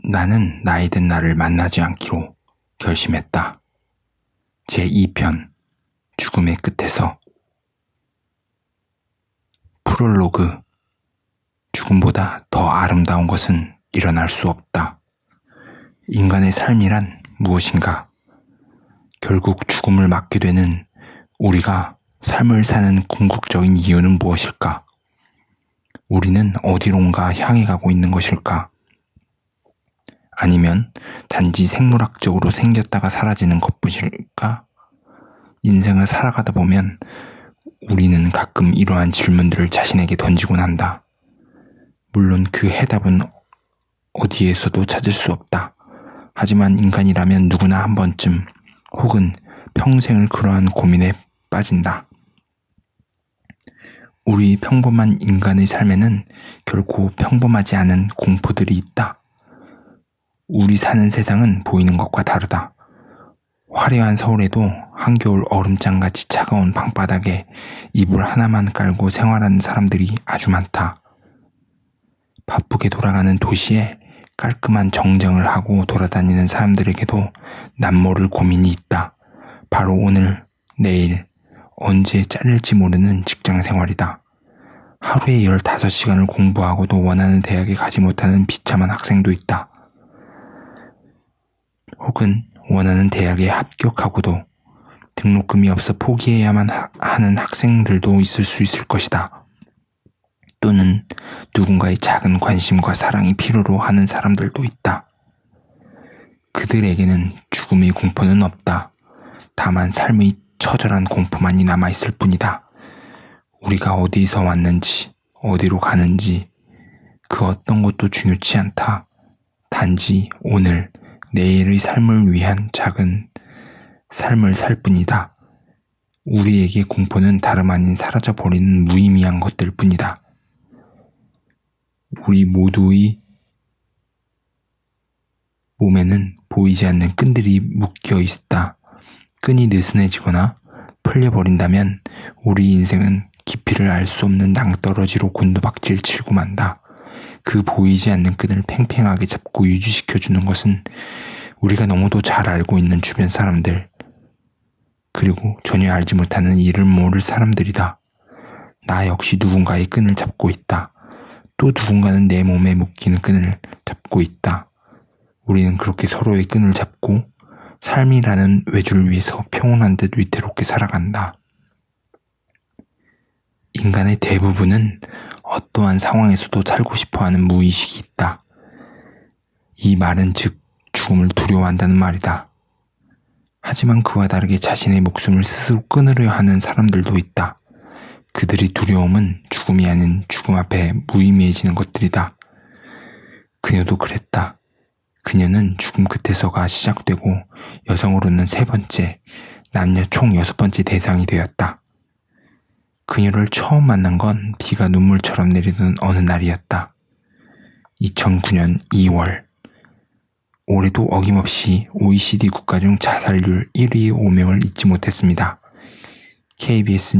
나는 나이든 나를 만나지 않기로 결심했다. 제2편 죽음의 끝에서. 프롤로그. 죽음보다 더 아름다운 것은 일어날 수 없다. 인간의 삶이란 무엇인가? 결국 죽음을 맞게 되는 우리가 삶을 사는 궁극적인 이유는 무엇일까? 우리는 어디론가 향해 가고 있는 것일까? 아니면 단지 생물학적으로 생겼다가 사라지는 것뿐일까? 인생을 살아가다 보면 우리는 가끔 이러한 질문들을 자신에게 던지곤 한다. 물론 그 해답은 어디에서도 찾을 수 없다. 하지만 인간이라면 누구나 한 번쯤 혹은 평생을 그러한 고민에 빠진다. 우리 평범한 인간의 삶에는 결코 평범하지 않은 공포들이 있다. 우리 사는 세상은 보이는 것과 다르다. 화려한 서울에도 한겨울 얼음장같이 차가운 방바닥에 이불 하나만 깔고 생활하는 사람들이 아주 많다. 바쁘게 돌아가는 도시에 깔끔한 정장을 하고 돌아다니는 사람들에게도 남모를 고민이 있다. 바로 오늘, 내일, 언제 잘릴지 모르는 직장 생활이다. 하루에 15시간을 공부하고도 원하는 대학에 가지 못하는 비참한 학생도 있다. 혹은 원하는 대학에 합격하고도 등록금이 없어 포기해야만 하는 학생들도 있을 수 있을 것이다. 또는 누군가의 작은 관심과 사랑이 필요로 하는 사람들도 있다. 그들에게는 죽음의 공포는 없다. 다만 삶의 처절한 공포만이 남아있을 뿐이다. 우리가 어디서 왔는지, 어디로 가는지 그 어떤 것도 중요치 않다. 단지 오늘, 내일의 삶을 위한 작은 삶을 살 뿐이다. 우리에게 공포는 다름 아닌 사라져버리는 무의미한 것들 뿐이다. 우리 모두의 몸에는 보이지 않는 끈들이 묶여 있다. 끈이 느슨해지거나 풀려버린다면 우리 인생은 깊이를 알 수 없는 낭떠러지로 곤두박질 치고 만다. 그 보이지 않는 끈을 팽팽하게 잡고 유지시켜주는 것은 우리가 너무도 잘 알고 있는 주변 사람들, 그리고 전혀 알지 못하는 이를 모를 사람들이다. 나 역시 누군가의 끈을 잡고 있다. 또 누군가는 내 몸에 묶이는 끈을 잡고 있다. 우리는 그렇게 서로의 끈을 잡고 삶이라는 외줄 위에서 평온한 듯 위태롭게 살아간다. 인간의 대부분은 어떠한 상황에서도 살고 싶어하는 무의식이 있다. 이 말은 즉 죽음을 두려워한다는 말이다. 하지만 그와 다르게 자신의 목숨을 스스로 끊으려 하는 사람들도 있다. 그들의 두려움은 죽음이 아닌 죽음 앞에 무의미해지는 것들이다. 그녀도 그랬다. 그녀는 죽음 끝에서가 시작되고 여성으로는 3번째, 남녀 총 6번째 대상이 되었다. 그녀를 처음 만난 건 비가 눈물처럼 내리던 어느 날이었다. 2009년 2월. 올해도 어김없이 OECD 국가 중 자살률 1위 오명을 잊지 못했습니다. KBS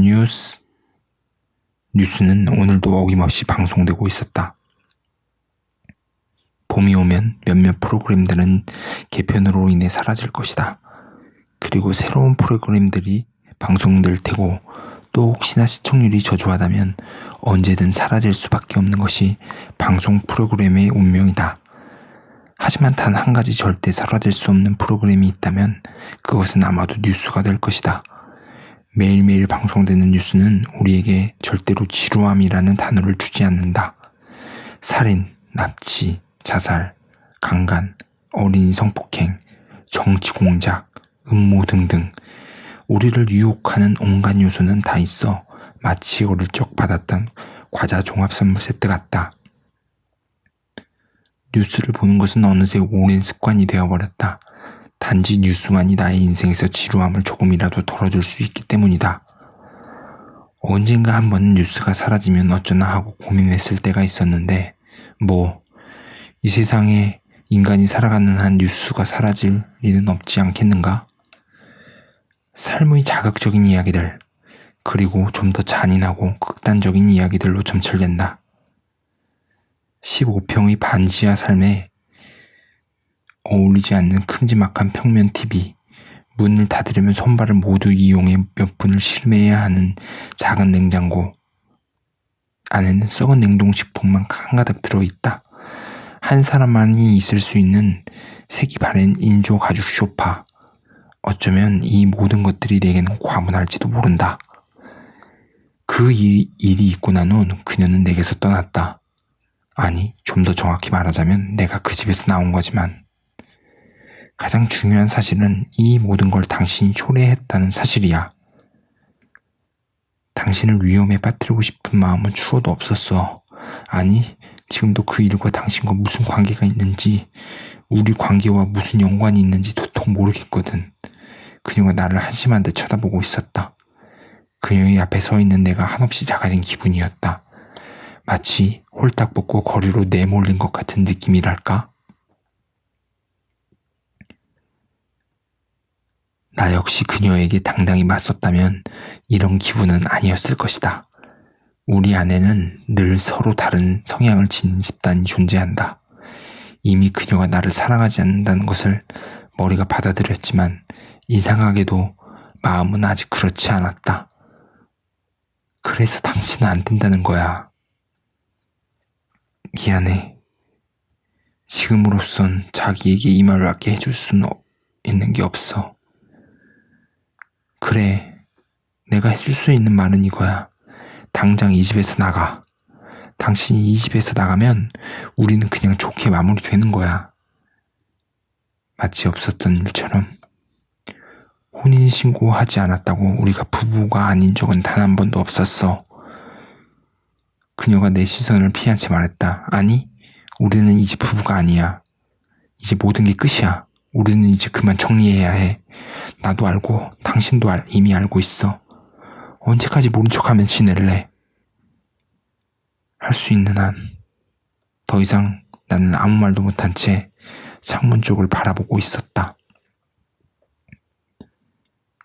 뉴스는 오늘도 어김없이 방송되고 있었다. 봄이 오면 몇몇 프로그램들은 개편으로 인해 사라질 것이다. 그리고 새로운 프로그램들이 방송될 테고 또 혹시나 시청률이 저조하다면 언제든 사라질 수밖에 없는 것이 방송 프로그램의 운명이다. 하지만 단 한 가지 절대 사라질 수 없는 프로그램이 있다면 그것은 아마도 뉴스가 될 것이다. 매일매일 방송되는 뉴스는 우리에게 절대로 지루함이라는 단어를 주지 않는다. 살인, 납치, 자살, 강간, 어린이 성폭행, 정치 공작, 음모 등등 우리를 유혹하는 온갖 요소는 다 있어 마치 어릴 적 받았던 과자 종합 선물 세트 같다. 뉴스를 보는 것은 어느새 오랜 습관이 되어버렸다. 단지 뉴스만이 나의 인생에서 지루함을 조금이라도 덜어줄 수 있기 때문이다. 언젠가 한 번은 뉴스가 사라지면 어쩌나 하고 고민했을 때가 있었는데 이 세상에 인간이 살아가는 한 뉴스가 사라질 일은 없지 않겠는가? 삶의 자극적인 이야기들, 그리고 좀 더 잔인하고 극단적인 이야기들로 점철된다. 15평의 반지하 삶에 어울리지 않는 큼지막한 평면 TV, 문을 닫으려면 손발을 모두 이용해 몇 분을 실험해야 하는 작은 냉장고, 안에는 썩은 냉동식품만 한가득 들어있다. 한 사람만이 있을 수 있는 색이 바랜 인조 가죽 소파. 어쩌면 이 모든 것들이 내게는 과분할지도 모른다. 그 일이 있고 난 후 그녀는 내게서 떠났다. 아니, 좀 더 정확히 말하자면 내가 그 집에서 나온 거지만 가장 중요한 사실은 이 모든 걸 당신이 초래했다는 사실이야. 당신을 위험에 빠뜨리고 싶은 마음은 추워도 없었어. 아니, 지금도 그 일과 당신과 무슨 관계가 있는지, 우리 관계와 무슨 연관이 있는지 도통 모르겠거든. 그녀가 나를 한심한 듯 쳐다보고 있었다. 그녀의 앞에 서 있는 내가 한없이 작아진 기분이었다. 마치 홀딱 벗고 거리로 내몰린 것 같은 느낌이랄까? 나 역시 그녀에게 당당히 맞섰다면 이런 기분은 아니었을 것이다. 우리 안에는 늘 서로 다른 성향을 지닌 집단이 존재한다. 이미 그녀가 나를 사랑하지 않는다는 것을 머리가 받아들였지만 이상하게도 마음은 아직 그렇지 않았다. 그래서 당신은 안 된다는 거야. 미안해. 지금으로선 자기에게 이 말을 갖게 해줄 수는 있는 게 없어. 그래, 내가 해줄 수 있는 말은 이거야. 당장 이 집에서 나가. 당신이 이 집에서 나가면 우리는 그냥 좋게 마무리되는 거야. 마치 없었던 일처럼. 혼인신고하지 않았다고 우리가 부부가 아닌 적은 단 한 번도 없었어. 그녀가 내 시선을 피한 채 말했다. 아니, 우리는 이제 부부가 아니야. 이제 모든 게 끝이야. 우리는 이제 그만 정리해야 해. 나도 알고 당신도 이미 알고 있어. 언제까지 모른 척하면 지낼래? 할 수 있는 한. 더 이상 나는 아무 말도 못한 채 창문 쪽을 바라보고 있었다.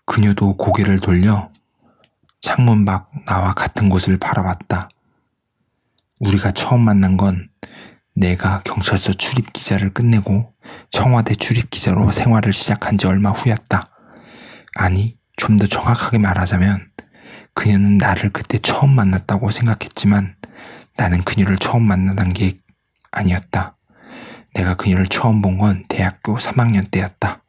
그녀도 고개를 돌려 창문 밖 나와 같은 곳을 바라봤다. 우리가 처음 만난 건 내가 경찰서 출입기자를 끝내고 청와대 출입기자로 생활을 시작한 지 얼마 후였다. 아니, 좀 더 정확하게 말하자면 그녀는 나를 그때 처음 만났다고 생각했지만 나는 그녀를 처음 만난 게 아니었다. 내가 그녀를 처음 본 건 대학교 3학년 때였다.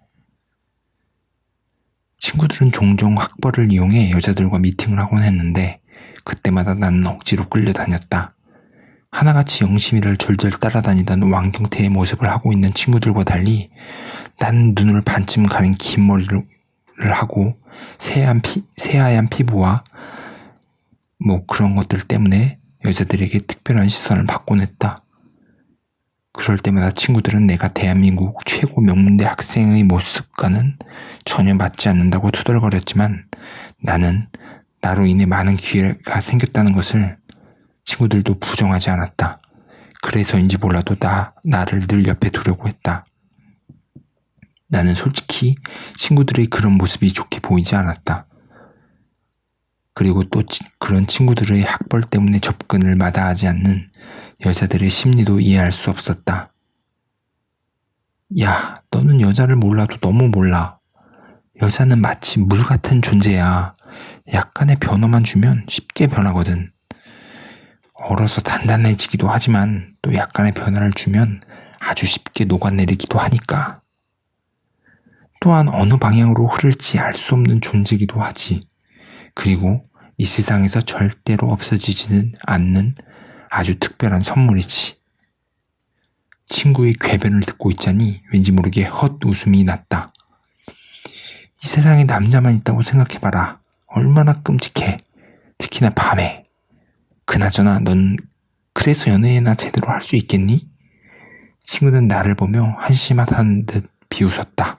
친구들은 종종 학벌을 이용해 여자들과 미팅을 하곤 했는데 그때마다 나는 억지로 끌려다녔다. 하나같이 영심이를 졸졸 따라다니던 왕경태의 모습을 하고 있는 친구들과 달리 나는 눈을 반쯤 가린 긴 머리를 하고 새하얀 피부와 그런 것들 때문에 여자들에게 특별한 시선을 받곤 했다. 그럴 때마다 친구들은 내가 대한민국 최고 명문대 학생의 모습과는 전혀 맞지 않는다고 투덜거렸지만 나는 나로 인해 많은 기회가 생겼다는 것을 친구들도 부정하지 않았다. 그래서인지 몰라도 나를 늘 옆에 두려고 했다. 나는 솔직히 친구들의 그런 모습이 좋게 보이지 않았다. 그리고 또 그런 친구들의 학벌 때문에 접근을 마다하지 않는 여자들의 심리도 이해할 수 없었다. 야, 너는 여자를 몰라도 너무 몰라. 여자는 마치 물 같은 존재야. 약간의 변화만 주면 쉽게 변하거든. 얼어서 단단해지기도 하지만 또 약간의 변화를 주면 아주 쉽게 녹아내리기도 하니까. 또한 어느 방향으로 흐를지 알 수 없는 존재이기도 하지. 그리고 이 세상에서 절대로 없어지지는 않는 아주 특별한 선물이지. 친구의 궤변을 듣고 있자니 왠지 모르게 헛웃음이 났다. 이 세상에 남자만 있다고 생각해봐라. 얼마나 끔찍해. 특히나 밤에. 그나저나 넌 그래서 연애나 제대로 할 수 있겠니? 친구는 나를 보며 한심하다는 듯 비웃었다.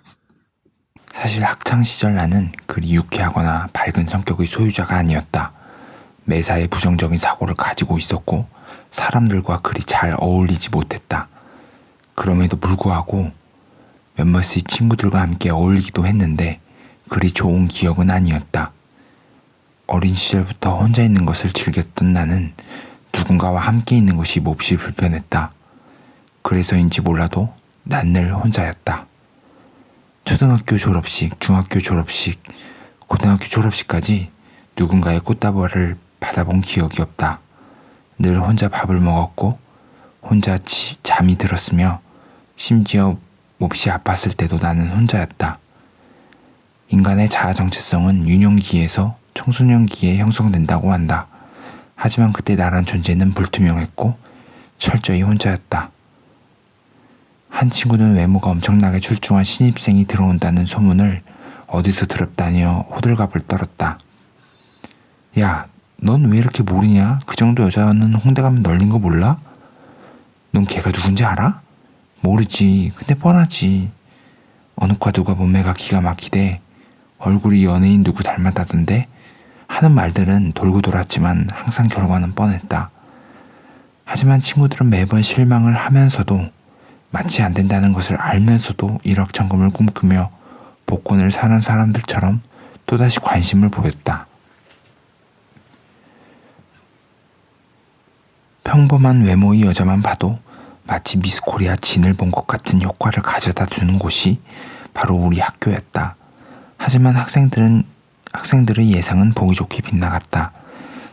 사실 학창시절 나는 그리 유쾌하거나 밝은 성격의 소유자가 아니었다. 매사에 부정적인 사고를 가지고 있었고 사람들과 그리 잘 어울리지 못했다. 그럼에도 불구하고 몇몇의 친구들과 함께 어울리기도 했는데 그리 좋은 기억은 아니었다. 어린 시절부터 혼자 있는 것을 즐겼던 나는 누군가와 함께 있는 것이 몹시 불편했다. 그래서인지 몰라도 난 늘 혼자였다. 초등학교 졸업식, 중학교 졸업식, 고등학교 졸업식까지 누군가의 꽃다발을 받아본 기억이 없다. 늘 혼자 밥을 먹었고 혼자 잠이 들었으며 심지어 몹시 아팠을 때도 나는 혼자였다. 인간의 자아 정체성은 유년기에서 청소년기에 형성된다고 한다. 하지만 그때 나란 존재는 불투명했고 철저히 혼자였다. 한 친구는 외모가 엄청나게 출중한 신입생이 들어온다는 소문을 어디서 들었다니요 호들갑을 떨었다. 야, 넌 왜 이렇게 모르냐? 그 정도 여자는 홍대 가면 널린 거 몰라? 넌 걔가 누군지 알아? 모르지. 근데 뻔하지. 어느 과 누가 몸매가 기가 막히대. 얼굴이 연예인 누구 닮았다던데 하는 말들은 돌고 돌았지만 항상 결과는 뻔했다. 하지만 친구들은 매번 실망을 하면서도 마치 안 된다는 것을 알면서도 일확천금을 꿈꾸며 복권을 사는 사람들처럼 또다시 관심을 보였다. 평범한 외모의 여자만 봐도 마치 미스 코리아 진을 본 것 같은 효과를 가져다 주는 곳이 바로 우리 학교였다. 하지만 학생들의 예상은 보기 좋게 빗나갔다.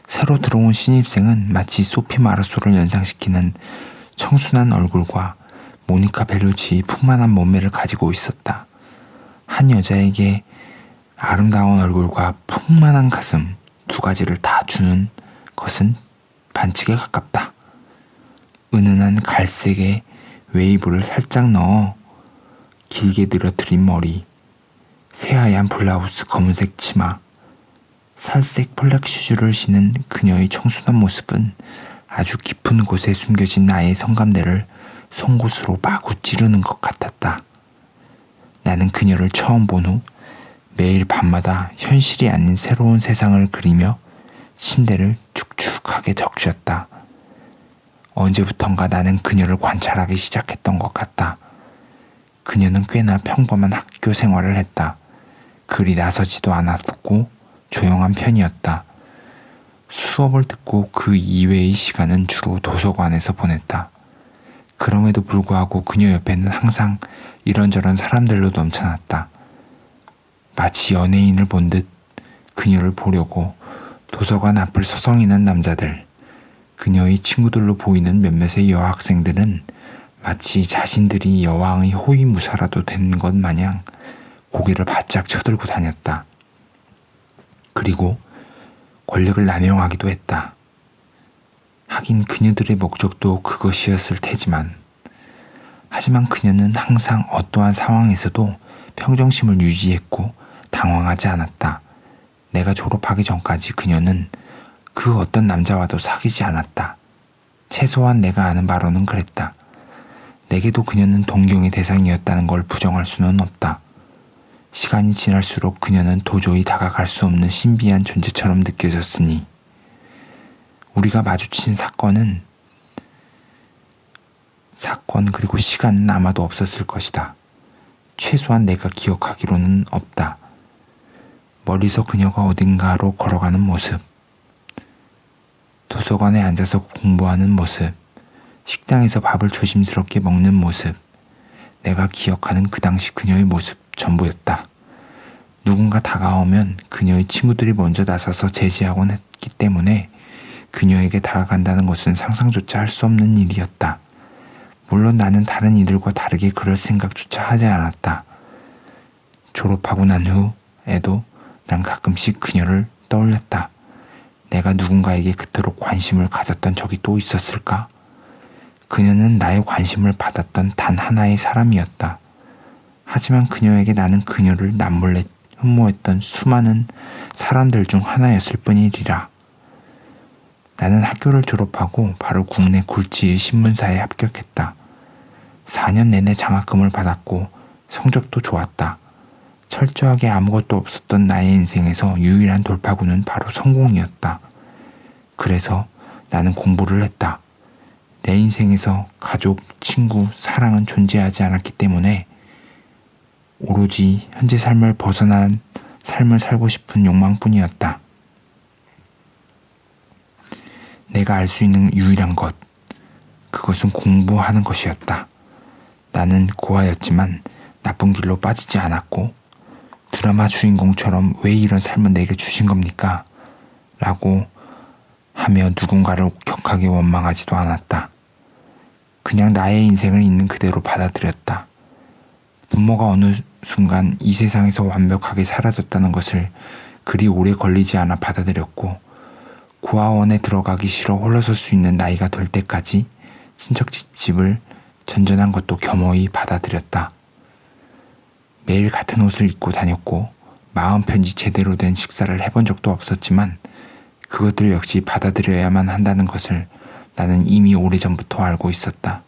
새로 들어온 신입생은 마치 소피 마르소를 연상시키는 청순한 얼굴과 모니카 벨루치의 풍만한 몸매를 가지고 있었다. 한 여자에게 아름다운 얼굴과 풍만한 가슴 두 가지를 다 주는 것은 반칙에 가깝다. 은은한 갈색의 웨이브를 살짝 넣어 길게 늘어뜨린 머리, 새하얀 블라우스, 검은색 치마, 살색 폴락 슈즈를 신은 그녀의 청순한 모습은 아주 깊은 곳에 숨겨진 나의 성감대를 송곳으로 마구 찌르는 것 같았다. 나는 그녀를 처음 본 후 매일 밤마다 현실이 아닌 새로운 세상을 그리며 침대를 축축하게 적셨다. 언제부턴가 나는 그녀를 관찰하기 시작했던 것 같다. 그녀는 꽤나 평범한 학교 생활을 했다. 그리 나서지도 않았고 조용한 편이었다. 수업을 듣고 그 이외의 시간은 주로 도서관에서 보냈다. 그럼에도 불구하고 그녀 옆에는 항상 이런저런 사람들로 넘쳐났다. 마치 연예인을 본 듯 그녀를 보려고 도서관 앞을 서성이는 남자들, 그녀의 친구들로 보이는 몇몇의 여학생들은 마치 자신들이 여왕의 호위무사라도 된 것 마냥 고개를 바짝 쳐들고 다녔다. 그리고 권력을 남용하기도 했다. 하긴 그녀들의 목적도 그것이었을 테지만, 하지만 그녀는 항상 어떠한 상황에서도 평정심을 유지했고 당황하지 않았다. 내가 졸업하기 전까지 그녀는 그 어떤 남자와도 사귀지 않았다. 최소한 내가 아는 바로는 그랬다. 내게도 그녀는 동경의 대상이었다는 걸 부정할 수는 없다. 시간이 지날수록 그녀는 도저히 다가갈 수 없는 신비한 존재처럼 느껴졌으니 우리가 마주친 사건 그리고 시간은 아마도 없었을 것이다. 최소한 내가 기억하기로는 없다. 멀리서 그녀가 어딘가로 걸어가는 모습, 도서관에 앉아서 공부하는 모습, 식당에서 밥을 조심스럽게 먹는 모습, 내가 기억하는 그 당시 그녀의 모습 전부였다. 누군가 다가오면 그녀의 친구들이 먼저 나서서 제지하곤 했기 때문에 그녀에게 다가간다는 것은 상상조차 할 수 없는 일이었다. 물론 나는 다른 이들과 다르게 그럴 생각조차 하지 않았다. 졸업하고 난 후에도 난 가끔씩 그녀를 떠올렸다. 내가 누군가에게 그토록 관심을 가졌던 적이 또 있었을까? 그녀는 나의 관심을 받았던 단 하나의 사람이었다. 하지만 그녀에게 나는 그녀를 남몰래 흠모했던 수많은 사람들 중 하나였을 뿐이리라. 나는 학교를 졸업하고 바로 국내 굴지의 신문사에 합격했다. 4년 내내 장학금을 받았고 성적도 좋았다. 철저하게 아무것도 없었던 나의 인생에서 유일한 돌파구는 바로 성공이었다. 그래서 나는 공부를 했다. 내 인생에서 가족, 친구, 사랑은 존재하지 않았기 때문에 오로지 현재 삶을 벗어난 삶을 살고 싶은 욕망뿐이었다. 내가 알 수 있는 유일한 것, 그것은 공부하는 것이었다. 나는 고아였지만 나쁜 길로 빠지지 않았고 드라마 주인공처럼 왜 이런 삶을 내게 주신 겁니까? 라고 하며 누군가를 격하게 원망하지도 않았다. 그냥 나의 인생을 있는 그대로 받아들였다. 부모가 어느 순간 이 세상에서 완벽하게 사라졌다는 것을 그리 오래 걸리지 않아 받아들였고 고아원에 들어가기 싫어 홀로 설 수 있는 나이가 될 때까지 친척집 집을 전전한 것도 겸허히 받아들였다. 매일 같은 옷을 입고 다녔고 마음 편히 제대로 된 식사를 해본 적도 없었지만 그것들 역시 받아들여야만 한다는 것을 나는 이미 오래전부터 알고 있었다.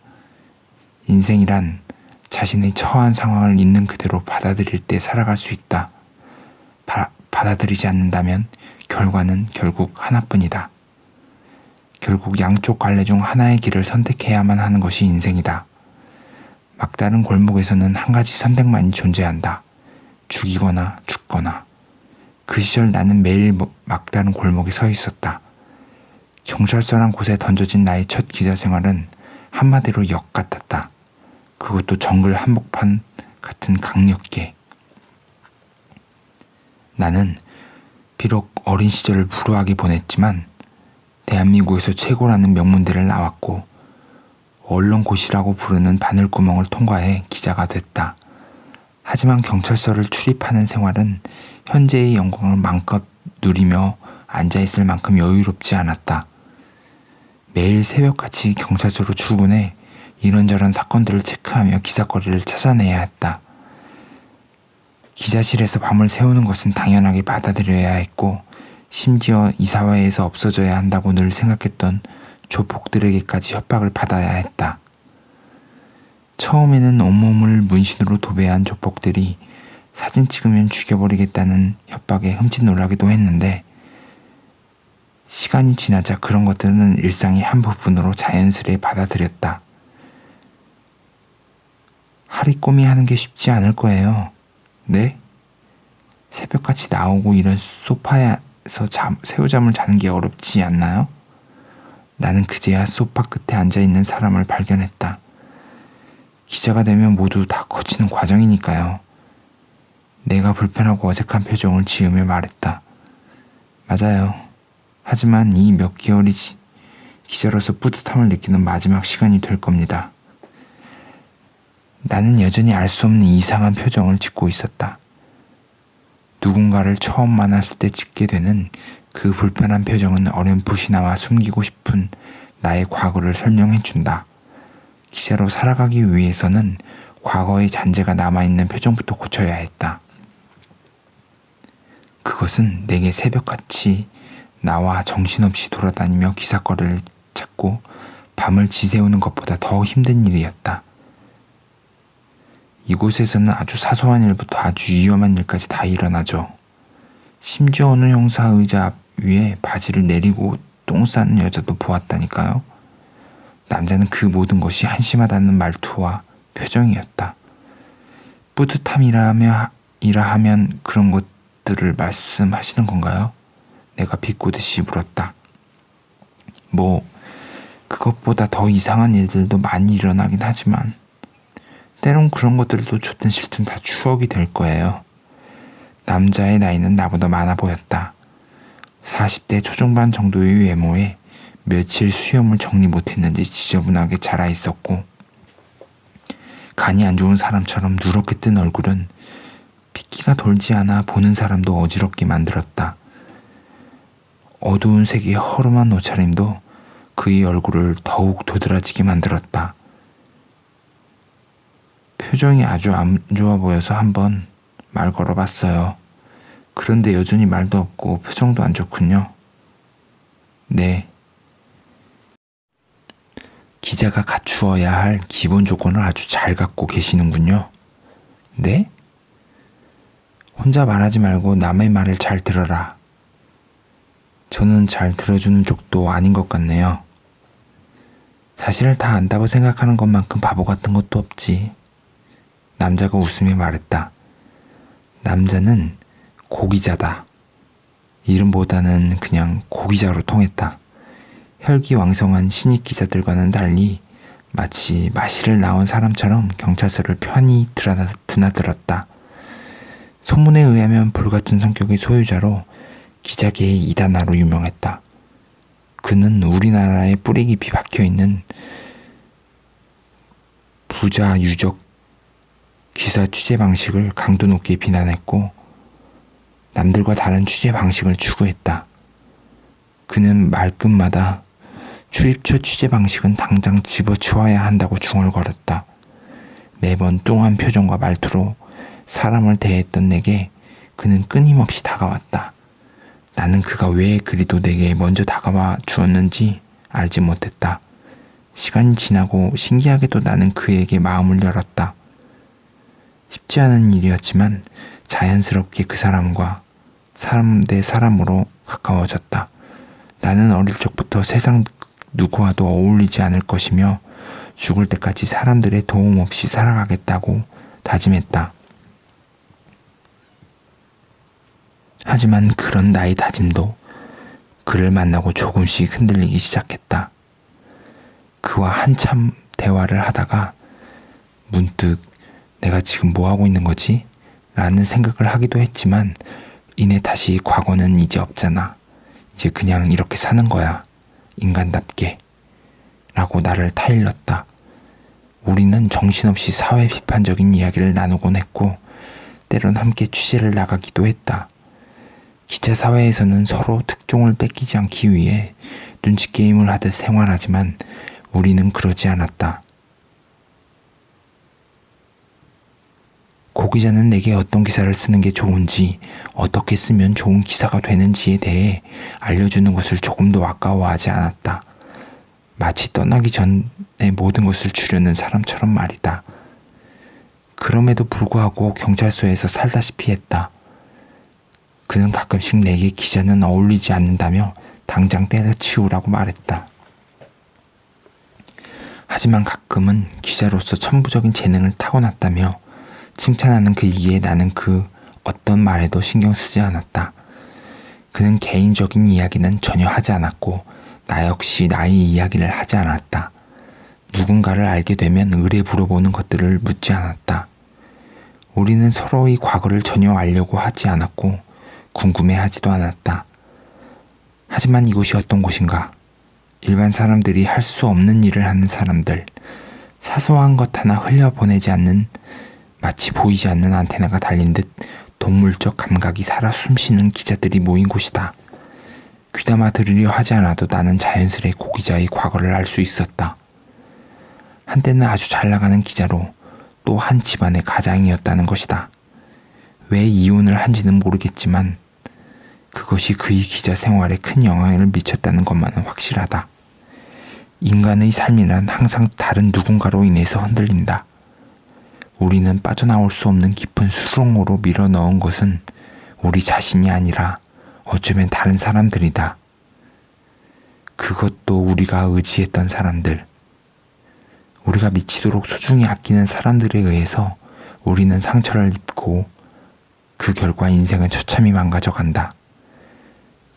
인생이란 자신의 처한 상황을 있는 그대로 받아들일 때 살아갈 수 있다. 받아들이지 않는다면 결과는 결국 하나뿐이다. 결국 양쪽 갈래 중 하나의 길을 선택해야만 하는 것이 인생이다. 막다른 골목에서는 한 가지 선택만이 존재한다. 죽이거나 죽거나. 그 시절 나는 매일 막다른 골목에 서 있었다. 경찰서란 곳에 던져진 나의 첫 기자 생활은 한마디로 역 같았다. 그것도 정글 한복판 같은 강력계. 나는 비록 어린 시절을 불우하게 보냈지만 대한민국에서 최고라는 명문대를 나왔고 언론고시라고 부르는 바늘구멍을 통과해 기자가 됐다. 하지만 경찰서를 출입하는 생활은 현재의 영광을 마음껏 누리며 앉아있을 만큼 여유롭지 않았다. 매일 새벽같이 경찰서로 출근해 이런저런 사건들을 체크하며 기사거리를 찾아내야 했다. 기자실에서 밤을 새우는 것은 당연하게 받아들여야 했고 심지어 이 사회에서 없어져야 한다고 늘 생각했던 조폭들에게까지 협박을 받아야 했다. 처음에는 온몸을 문신으로 도배한 조폭들이 사진 찍으면 죽여버리겠다는 협박에 흠칫 놀라기도 했는데 시간이 지나자 그런 것들은 일상의 한 부분으로 자연스레 받아들였다. 하리꼬미 하는 게 쉽지 않을 거예요. 네? 새벽같이 나오고 이런 소파에서 새우잠을 자는 게 어렵지 않나요? 나는 그제야 소파 끝에 앉아있는 사람을 발견했다. 기자가 되면 모두 다 거치는 과정이니까요. 내가 불편하고 어색한 표정을 지으며 말했다. 맞아요. 하지만 이 몇 개월이 기자로서 뿌듯함을 느끼는 마지막 시간이 될 겁니다. 나는 여전히 알 수 없는 이상한 표정을 짓고 있었다. 누군가를 처음 만났을 때 짓게 되는 그 불편한 표정은 어렴풋이 나와 숨기고 싶은 나의 과거를 설명해준다. 기자로 살아가기 위해서는 과거의 잔재가 남아있는 표정부터 고쳐야 했다. 그것은 내게 새벽같이 나와 정신없이 돌아다니며 기사거리를 찾고 밤을 지새우는 것보다 더 힘든 일이었다. 이곳에서는 아주 사소한 일부터 아주 위험한 일까지 다 일어나죠. 심지어 어느 형사 의자 위에 바지를 내리고 똥 싸는 여자도 보았다니까요. 남자는 그 모든 것이 한심하다는 말투와 표정이었다. 뿌듯함이라 하면 그런 것들을 말씀하시는 건가요? 내가 비꼬듯이 물었다. 그것보다 더 이상한 일들도 많이 일어나긴 하지만 때론 그런 것들도 좋든 싫든 다 추억이 될 거예요. 남자의 나이는 나보다 많아 보였다. 40대 초중반 정도의 외모에 며칠 수염을 정리 못했는지 지저분하게 자라 있었고 간이 안 좋은 사람처럼 누렇게 뜬 얼굴은 핏기가 돌지 않아 보는 사람도 어지럽게 만들었다. 어두운 색의 허름한 옷차림도 그의 얼굴을 더욱 도드라지게 만들었다. 표정이 아주 안 좋아 보여서 한번 말 걸어봤어요. 그런데 여전히 말도 없고 표정도 안 좋군요. 네. 기자가 갖추어야 할 기본 조건을 아주 잘 갖고 계시는군요. 네? 혼자 말하지 말고 남의 말을 잘 들어라. 저는 잘 들어주는 쪽도 아닌 것 같네요. 사실을 다 안다고 생각하는 것만큼 바보 같은 것도 없지. 남자가 웃으며 말했다. 남자는 고기자다. 이름보다는 그냥 고기자로 통했다. 혈기왕성한 신입 기자들과는 달리 마치 마실을 나온 사람처럼 경찰서를 편히 드나들었다. 소문에 의하면 불같은 성격의 소유자로 기자계의 이단아로 유명했다. 그는 우리나라에 뿌리 깊이 박혀있는 부자 유적 기사 취재 방식을 강도 높게 비난했고 남들과 다른 취재 방식을 추구했다. 그는 말끝마다 출입처 취재 방식은 당장 집어치워야 한다고 중얼거렸다. 매번 뚱한 표정과 말투로 사람을 대했던 내게 그는 끊임없이 다가왔다. 나는 그가 왜 그리도 내게 먼저 다가와 주었는지 알지 못했다. 시간이 지나고 신기하게도 나는 그에게 마음을 열었다. 쉽지 않은 일이었지만 자연스럽게 그 사람과 사람 대 사람으로 가까워졌다. 나는 어릴 적부터 세상 누구와도 어울리지 않을 것이며 죽을 때까지 사람들의 도움 없이 살아가겠다고 다짐했다. 하지만 그런 나의 다짐도 그를 만나고 조금씩 흔들리기 시작했다. 그와 한참 대화를 하다가 문득 내가 지금 뭐 하고 있는 거지? 라는 생각을 하기도 했지만 이내 다시 과거는 이제 없잖아. 이제 그냥 이렇게 사는 거야. 인간답게. 라고 나를 타일렀다. 우리는 정신없이 사회 비판적인 이야기를 나누곤 했고 때론 함께 취재를 나가기도 했다. 기자 사회에서는 서로 특종을 뺏기지 않기 위해 눈치 게임을 하듯 생활하지만 우리는 그러지 않았다. 고 기자는 내게 어떤 기사를 쓰는 게 좋은지, 어떻게 쓰면 좋은 기사가 되는지에 대해 알려주는 것을 조금도 아까워하지 않았다. 마치 떠나기 전에 모든 것을 주려는 사람처럼 말이다. 그럼에도 불구하고 경찰서에서 살다시피 했다. 그는 가끔씩 내게 기자는 어울리지 않는다며 당장 때려치우라고 말했다. 하지만 가끔은 기자로서 천부적인 재능을 타고났다며 칭찬하는 그이기에 나는 그 어떤 말에도 신경 쓰지 않았다. 그는 개인적인 이야기는 전혀 하지 않았고 나 역시 나의 이야기를 하지 않았다. 누군가를 알게 되면 의뢰 물어보는 것들을 묻지 않았다. 우리는 서로의 과거를 전혀 알려고 하지 않았고 궁금해하지도 않았다. 하지만 이곳이 어떤 곳인가? 일반 사람들이 할 수 없는 일을 하는 사람들, 사소한 것 하나 흘려보내지 않는 마치 보이지 않는 안테나가 달린 듯 동물적 감각이 살아 숨쉬는 기자들이 모인 곳이다. 귀담아 들으려 하지 않아도 나는 자연스레 고 기자의 과거를 알 수 있었다. 한때는 아주 잘 나가는 기자로 또 한 집안의 가장이었다는 것이다. 왜 이혼을 한지는 모르겠지만 그것이 그의 기자 생활에 큰 영향을 미쳤다는 것만은 확실하다. 인간의 삶이란 항상 다른 누군가로 인해서 흔들린다. 우리는 빠져나올 수 없는 깊은 수렁으로 밀어 넣은 것은 우리 자신이 아니라 어쩌면 다른 사람들이다. 그것도 우리가 의지했던 사람들. 우리가 미치도록 소중히 아끼는 사람들에 의해서 우리는 상처를 입고 그 결과 인생은 처참히 망가져간다.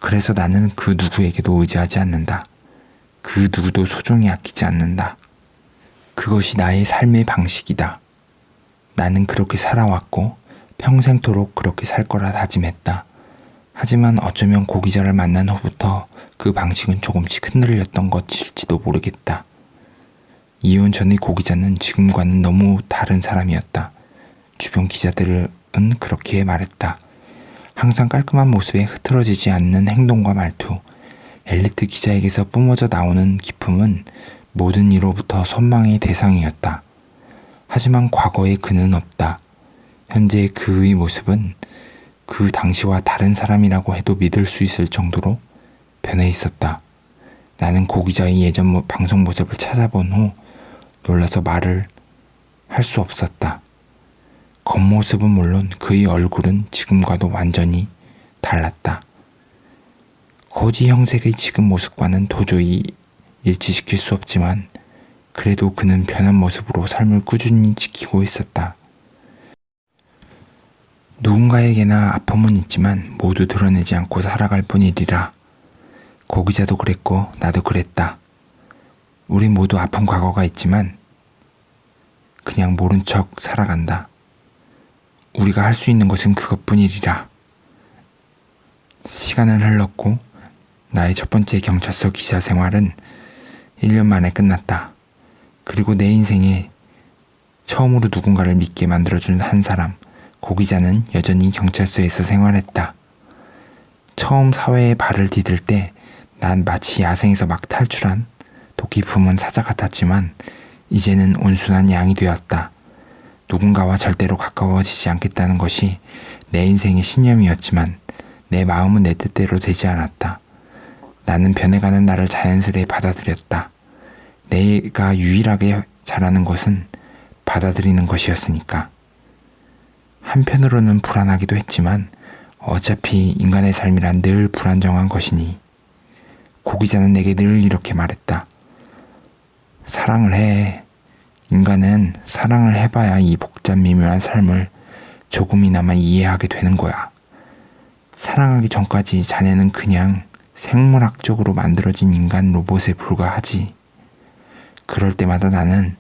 그래서 나는 그 누구에게도 의지하지 않는다. 그 누구도 소중히 아끼지 않는다. 그것이 나의 삶의 방식이다. 나는 그렇게 살아왔고 평생토록 그렇게 살 거라 다짐했다. 하지만 어쩌면 고 기자를 만난 후부터 그 방식은 조금씩 흔들렸던 것일지도 모르겠다. 이혼 전의 고 기자는 지금과는 너무 다른 사람이었다. 주변 기자들은 그렇게 말했다. 항상 깔끔한 모습에 흐트러지지 않는 행동과 말투, 엘리트 기자에게서 뿜어져 나오는 기품은 모든 이로부터 선망의 대상이었다. 하지만 과거에 그는 없다. 현재 그의 모습은 그 당시와 다른 사람이라고 해도 믿을 수 있을 정도로 변해 있었다. 나는 고 기자의 예전 방송 모습을 찾아본 후 놀라서 말을 할 수 없었다. 겉모습은 물론 그의 얼굴은 지금과도 완전히 달랐다. 거지 형색의 지금 모습과는 도저히 일치시킬 수 없지만 그래도 그는 변한 모습으로 삶을 꾸준히 지키고 있었다. 누군가에게나 아픔은 있지만 모두 드러내지 않고 살아갈 뿐이리라. 고 기자도 그랬고 나도 그랬다. 우리 모두 아픈 과거가 있지만 그냥 모른 척 살아간다. 우리가 할 수 있는 것은 그것뿐이리라. 시간은 흘렀고 나의 첫 번째 경찰서 기자 생활은 1년 만에 끝났다. 그리고 내 인생에 처음으로 누군가를 믿게 만들어준 한 사람, 고 기자는 여전히 경찰서에서 생활했다. 처음 사회에 발을 디딜 때 난 마치 야생에서 막 탈출한 도끼 품은 사자 같았지만 이제는 온순한 양이 되었다. 누군가와 절대로 가까워지지 않겠다는 것이 내 인생의 신념이었지만 내 마음은 내 뜻대로 되지 않았다. 나는 변해가는 나를 자연스레 받아들였다. 내가 유일하게 잘하는 것은 받아들이는 것이었으니까. 한편으로는 불안하기도 했지만 어차피 인간의 삶이란 늘 불안정한 것이니 고 기자는 내게 늘 이렇게 말했다. 사랑을 해. 인간은 사랑을 해봐야 이 복잡 미묘한 삶을 조금이나마 이해하게 되는 거야. 사랑하기 전까지 자네는 그냥 생물학적으로 만들어진 인간 로봇에 불과하지. 그럴 때마다 나는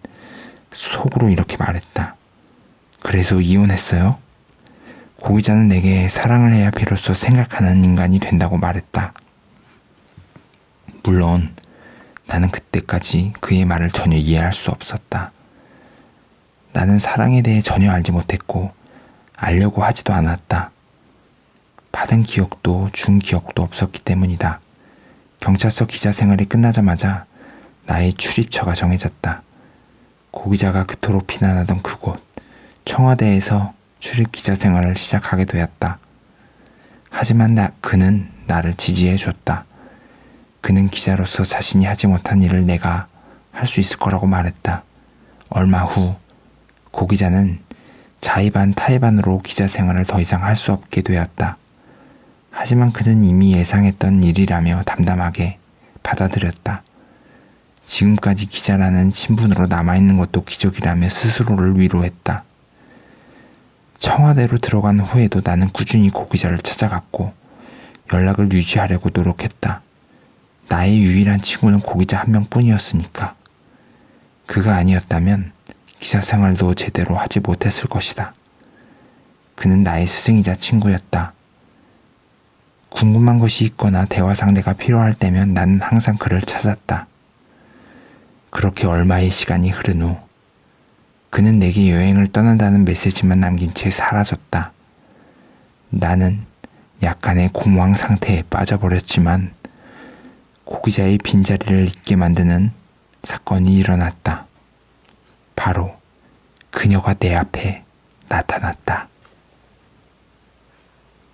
속으로 이렇게 말했다. 그래서 이혼했어요? 고 기자는 내게 사랑을 해야 비로소 생각하는 인간이 된다고 말했다. 물론 나는 그때까지 그의 말을 전혀 이해할 수 없었다. 나는 사랑에 대해 전혀 알지 못했고 알려고 하지도 않았다. 받은 기억도 준 기억도 없었기 때문이다. 경찰서 기자 생활이 끝나자마자 나의 출입처가 정해졌다. 고 기자가 그토록 비난하던 그곳, 청와대에서 출입 기자 생활을 시작하게 되었다. 하지만 그는 나를 지지해줬다. 그는 기자로서 자신이 하지 못한 일을 내가 할 수 있을 거라고 말했다. 얼마 후 고 기자는 자의반 타의반으로 기자 생활을 더 이상 할 수 없게 되었다. 하지만 그는 이미 예상했던 일이라며 담담하게 받아들였다. 지금까지 기자라는 신분으로 남아있는 것도 기적이라며 스스로를 위로했다. 청와대로 들어간 후에도 나는 꾸준히 고 기자를 찾아갔고 연락을 유지하려고 노력했다. 나의 유일한 친구는 고 기자 한 명뿐이었으니까. 그가 아니었다면 기자 생활도 제대로 하지 못했을 것이다. 그는 나의 스승이자 친구였다. 궁금한 것이 있거나 대화 상대가 필요할 때면 나는 항상 그를 찾았다. 그렇게 얼마의 시간이 흐른 후 그는 내게 여행을 떠난다는 메시지만 남긴 채 사라졌다. 나는 약간의 공황 상태에 빠져버렸지만 고 기자의 빈자리를 잊게 만드는 사건이 일어났다. 바로 그녀가 내 앞에 나타났다.